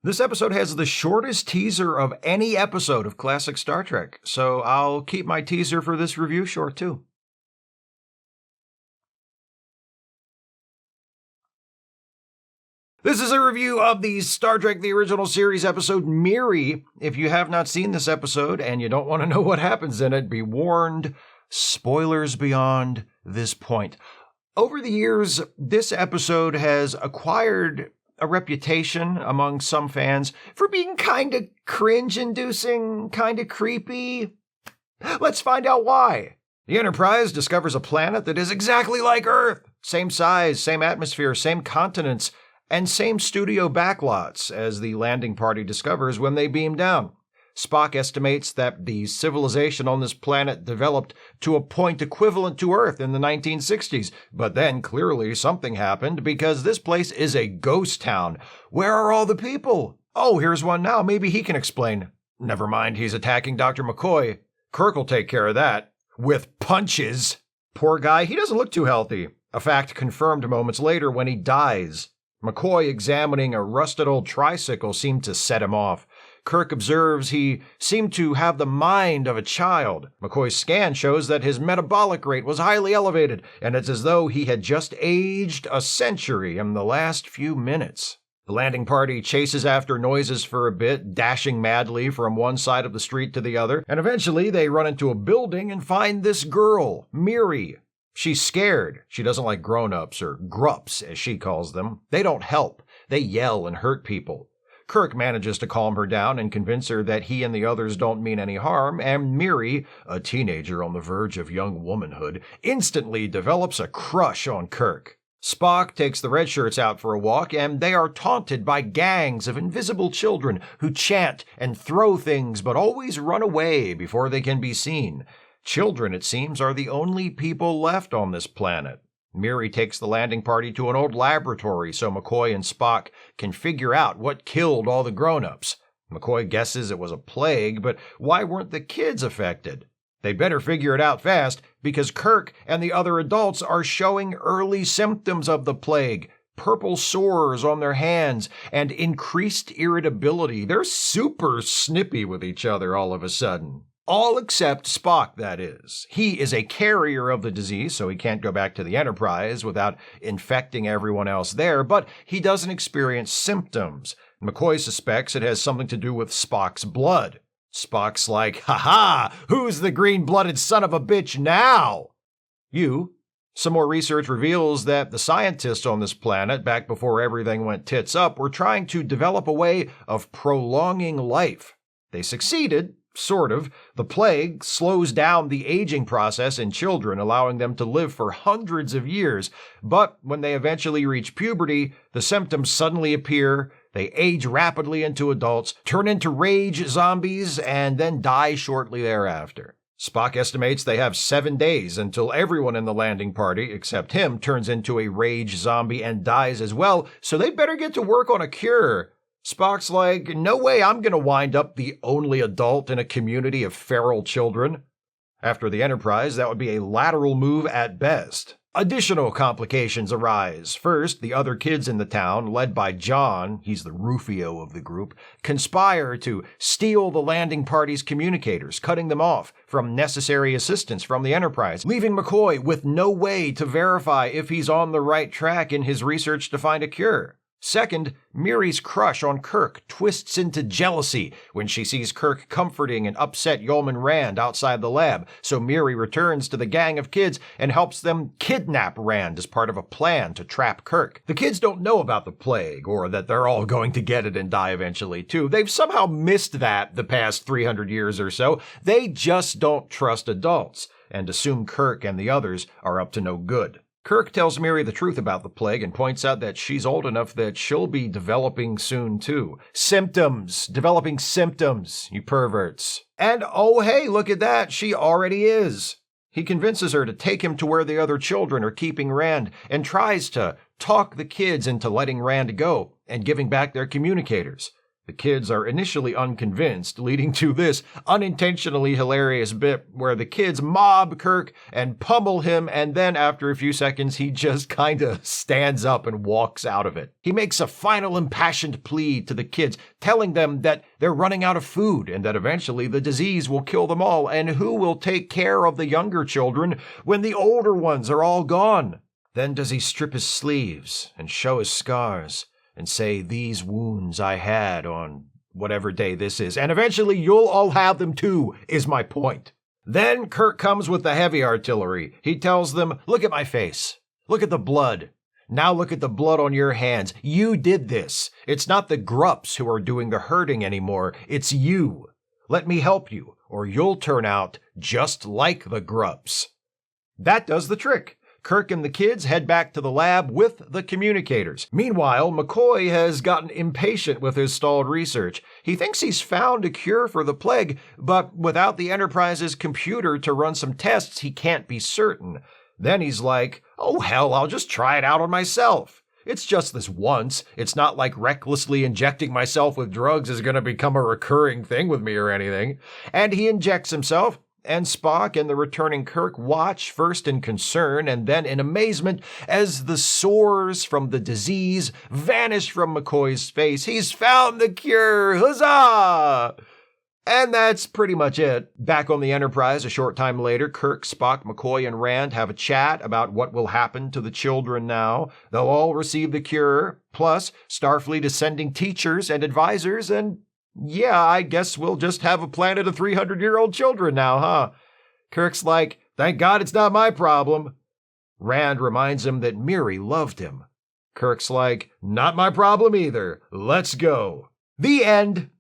This episode has the shortest teaser of any episode of classic Star Trek, so I'll keep my teaser for this review short too. This is a review of the Star Trek The Original Series episode Miri. If you have not seen this episode and you don't want to know what happens in it, be warned, spoilers beyond this point. Over the years, this episode has acquired a reputation among some fans for being kind of cringe-inducing, kind of creepy. Let's find out why. The Enterprise discovers a planet that is exactly like Earth. Same size, same atmosphere, same continents, and same studio backlots as the landing party discovers when they beam down. Spock estimates that the civilization on this planet developed to a point equivalent to Earth in the 1960s, but then clearly something happened because this place is a ghost town. Where are all the people? Oh, here's one now. Maybe he can explain. Never mind, he's attacking Dr. McCoy. Kirk will take care of that. With punches. Poor guy, he doesn't look too healthy. A fact confirmed moments later when he dies. McCoy examining a rusted old tricycle seemed to set him off. Kirk observes he seemed to have the mind of a child. McCoy's scan shows that his metabolic rate was highly elevated, and it's as though he had just aged a century in the last few minutes. The landing party chases after noises for a bit, dashing madly from one side of the street to the other, and eventually they run into a building and find this girl, Miri. She's scared. She doesn't like grown-ups, or grups, as she calls them. They don't help. They yell and hurt people. Kirk manages to calm her down and convince her that he and the others don't mean any harm, and Miri, a teenager on the verge of young womanhood, instantly develops a crush on Kirk. Spock takes the red shirts out for a walk, and they are taunted by gangs of invisible children who chant and throw things but always run away before they can be seen. Children, it seems, are the only people left on this planet. Miri takes the landing party to an old laboratory so McCoy and Spock can figure out what killed all the grown-ups. McCoy guesses it was a plague, but why weren't the kids affected? They'd better figure it out fast, because Kirk and the other adults are showing early symptoms of the plague. Purple sores on their hands and increased irritability. They're super snippy with each other all of a sudden. All except Spock, that is. He is a carrier of the disease, so he can't go back to the Enterprise without infecting everyone else there, but he doesn't experience symptoms. McCoy suspects it has something to do with Spock's blood. Spock's like, "Ha-ha! Who's the green-blooded son of a bitch now?" You. Some more research reveals that the scientists on this planet, back before everything went tits up, were trying to develop a way of prolonging life. They succeeded. Sort of. The plague slows down the aging process in children, allowing them to live for hundreds of years. But when they eventually reach puberty, the symptoms suddenly appear, they age rapidly into adults, turn into rage zombies, and then die shortly thereafter. Spock estimates they have 7 days until everyone in the landing party, except him, turns into a rage zombie and dies as well, so they better get to work on a cure. Spock's like, no way I'm going to wind up the only adult in a community of feral children. After the Enterprise, that would be a lateral move at best. Additional complications arise. First, the other kids in the town, led by John, he's the Rufio of the group, conspire to steal the landing party's communicators, cutting them off from necessary assistance from the Enterprise, leaving McCoy with no way to verify if he's on the right track in his research to find a cure. Second, Miri's crush on Kirk twists into jealousy when she sees Kirk comforting an upset Yeoman Rand outside the lab, so Miri returns to the gang of kids and helps them kidnap Rand as part of a plan to trap Kirk. The kids don't know about the plague, or that they're all going to get it and die eventually too. They've somehow missed that the past 300 years or so. They just don't trust adults, and assume Kirk and the others are up to no good. Kirk tells Miri the truth about the plague and points out that she's old enough that she'll be developing soon too. Symptoms! Developing symptoms, you perverts. And oh hey, look at that, she already is. He convinces her to take him to where the other children are keeping Rand and tries to talk the kids into letting Rand go and giving back their communicators. The kids are initially unconvinced, leading to this unintentionally hilarious bit where the kids mob Kirk and pummel him, and then after a few seconds, he just kinda stands up and walks out of it. He makes a final impassioned plea to the kids, telling them that they're running out of food and that eventually the disease will kill them all, and who will take care of the younger children when the older ones are all gone. Then does he strip his sleeves and show his scars and say, "These wounds I had on whatever day this is, and eventually you'll all have them too," is my point. Then Kirk comes with the heavy artillery. He tells them, "Look at my face. Look at the blood. Now look at the blood on your hands. You did this. It's not the Grups who are doing the hurting anymore. It's you. Let me help you, or you'll turn out just like the Grups." That does the trick. Kirk and the kids head back to the lab with the communicators. Meanwhile, McCoy has gotten impatient with his stalled research. He thinks he's found a cure for the plague, but without the Enterprise's computer to run some tests, he can't be certain. Then he's like, "Oh hell, I'll just try it out on myself. It's just this once. It's not like recklessly injecting myself with drugs is going to become a recurring thing with me or anything." And he injects himself. And Spock and the returning Kirk watch, first in concern and then in amazement, as the sores from the disease vanish from McCoy's face. He's found the cure! Huzzah! And that's pretty much it. Back on the Enterprise a short time later, Kirk, Spock, McCoy, and Rand have a chat about what will happen to the children now. They'll all receive the cure, plus Starfleet is sending teachers and advisors, and yeah, I guess we'll just have a planet of 300-year-old children now, huh? Kirk's like, "Thank God it's not my problem." Rand reminds him that Miri loved him. Kirk's like, "Not my problem either. Let's go." The end.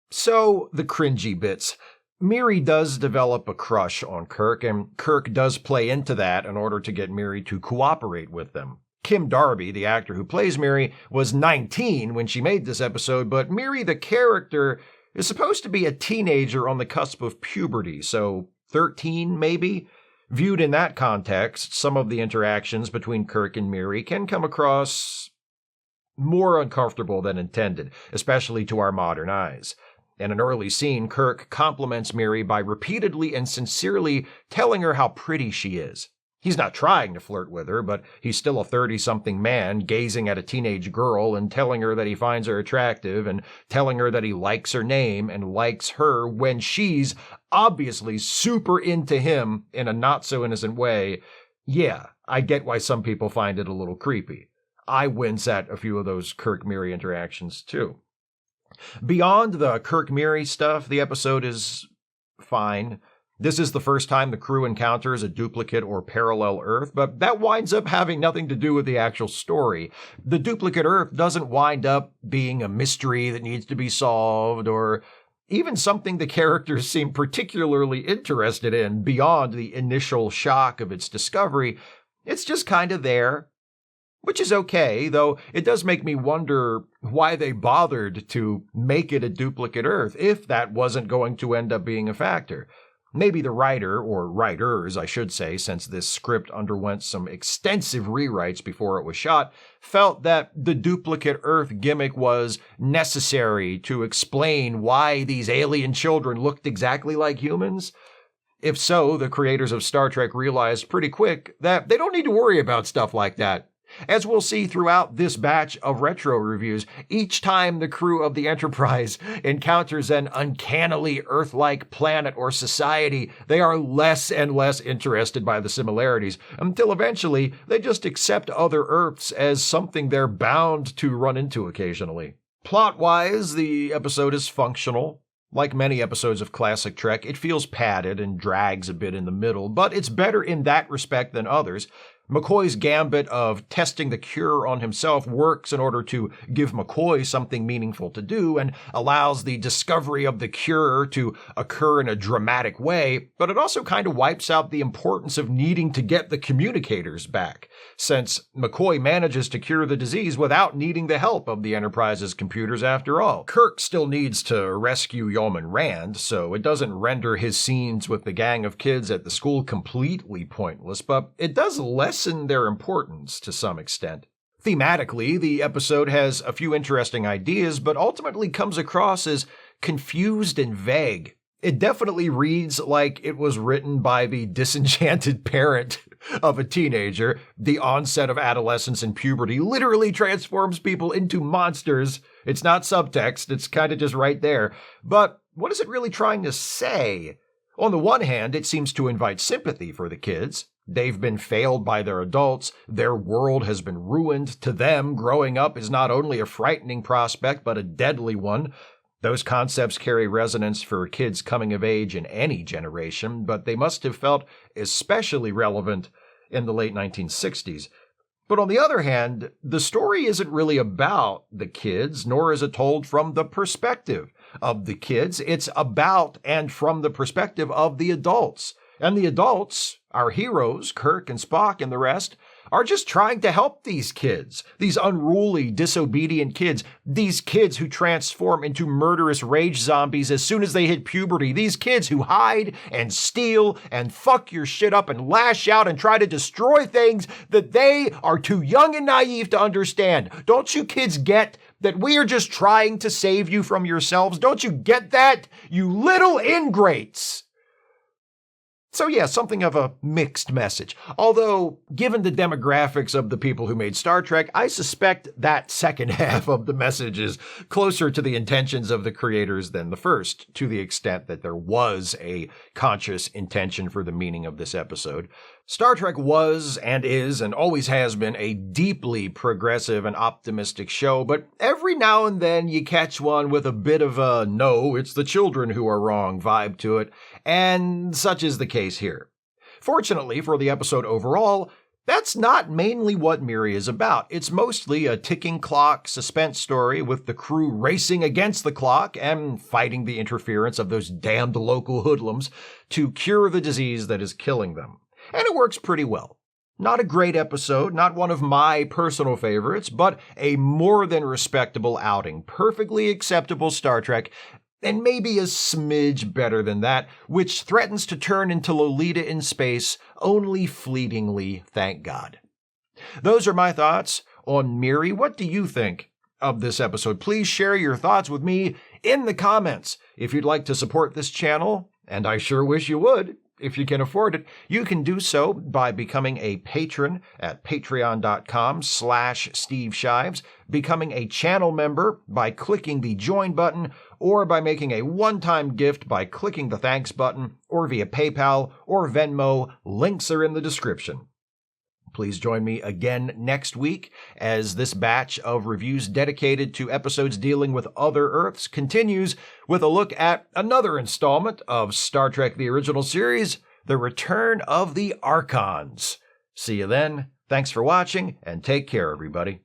So, the cringy bits. Miri does develop a crush on Kirk, and Kirk does play into that in order to get Miri to cooperate with them. Kim Darby, the actor who plays Miri, was 19 when she made this episode, but Miri, the character, is supposed to be a teenager on the cusp of puberty, so 13 maybe? Viewed in that context, some of the interactions between Kirk and Miri can come across more uncomfortable than intended, especially to our modern eyes. In an early scene, Kirk compliments Miri by repeatedly and sincerely telling her how pretty she is. He's not trying to flirt with her, but he's still a 30-something man gazing at a teenage girl and telling her that he finds her attractive and telling her that he likes her name and likes her when she's obviously super into him in a not-so-innocent way. Yeah, I get why some people find it a little creepy. I wince at a few of those Kirk-Miri interactions, too. Beyond the Kirk-Miri stuff, the episode is fine. This is the first time the crew encounters a duplicate or parallel Earth, but that winds up having nothing to do with the actual story. The duplicate Earth doesn't wind up being a mystery that needs to be solved, or even something the characters seem particularly interested in beyond the initial shock of its discovery. It's just kind of there, which is okay, though it does make me wonder why they bothered to make it a duplicate Earth if that wasn't going to end up being a factor. Maybe the writer, or writers, I should say, since this script underwent some extensive rewrites before it was shot, felt that the duplicate Earth gimmick was necessary to explain why these alien children looked exactly like humans. If so, the creators of Star Trek realized pretty quick that they don't need to worry about stuff like that. As we'll see throughout this batch of retro reviews, each time the crew of the Enterprise encounters an uncannily Earth-like planet or society, they are less and less interested by the similarities, until eventually they just accept other Earths as something they're bound to run into occasionally. Plot-wise, the episode is functional. Like many episodes of classic Trek, it feels padded and drags a bit in the middle, but it's better in that respect than others. McCoy's gambit of testing the cure on himself works in order to give McCoy something meaningful to do and allows the discovery of the cure to occur in a dramatic way, but it also kind of wipes out the importance of needing to get the communicators back, since McCoy manages to cure the disease without needing the help of the Enterprise's computers after all. Kirk still needs to rescue Yeoman Rand, so it doesn't render his scenes with the gang of kids at the school completely pointless, but it does lessen their importance to some extent. Thematically, the episode has a few interesting ideas, but ultimately comes across as confused and vague. It definitely reads like it was written by the disenchanted parent of a teenager. The onset of adolescence and puberty literally transforms people into monsters. It's not subtext, it's kind of just right there. But what is it really trying to say? On the one hand, it seems to invite sympathy for the kids. They've been failed by their adults. Their world has been ruined. To them, growing up is not only a frightening prospect, but a deadly one. Those concepts carry resonance for kids coming of age in any generation, but they must have felt especially relevant in the late 1960s. But on the other hand, the story isn't really about the kids, nor is it told from the perspective of the kids. It's about and from the perspective of the adults. And the adults, our heroes, Kirk and Spock and the rest, are just trying to help these kids, these unruly, disobedient kids, these kids who transform into murderous rage zombies as soon as they hit puberty, these kids who hide and steal and fuck your shit up and lash out and try to destroy things that they are too young and naive to understand. Don't you kids get that we are just trying to save you from yourselves? Don't you get that, you little ingrates? So yeah, something of a mixed message. Although, given the demographics of the people who made Star Trek, I suspect that second half of the message is closer to the intentions of the creators than the first, to the extent that there was a conscious intention for the meaning of this episode. Star Trek was and is and always has been a deeply progressive and optimistic show, but every now and then you catch one with a bit of a no, it's the children who are wrong vibe to it, and such is the case here. Fortunately for the episode overall, that's not mainly what Miri is about. It's mostly a ticking clock suspense story with the crew racing against the clock and fighting the interference of those damned local hoodlums to cure the disease that is killing them. And it works pretty well. Not a great episode, not one of my personal favorites, but a more than respectable outing. Perfectly acceptable Star Trek, and maybe a smidge better than that, which threatens to turn into Lolita in space only fleetingly, thank God. Those are my thoughts on Miri. What do you think of this episode? Please share your thoughts with me in the comments. If you'd like to support this channel, and I sure wish you would, if you can afford it, you can do so by becoming a patron at patreon.com/Steve Shives, becoming a channel member by clicking the join button, or by making a one-time gift by clicking the thanks button, or via PayPal or Venmo. Links are in the description. Please join me again next week as this batch of reviews dedicated to episodes dealing with other Earths continues with a look at another installment of Star Trek The Original Series, The Return of the Archons. See you then. Thanks for watching, and take care, everybody.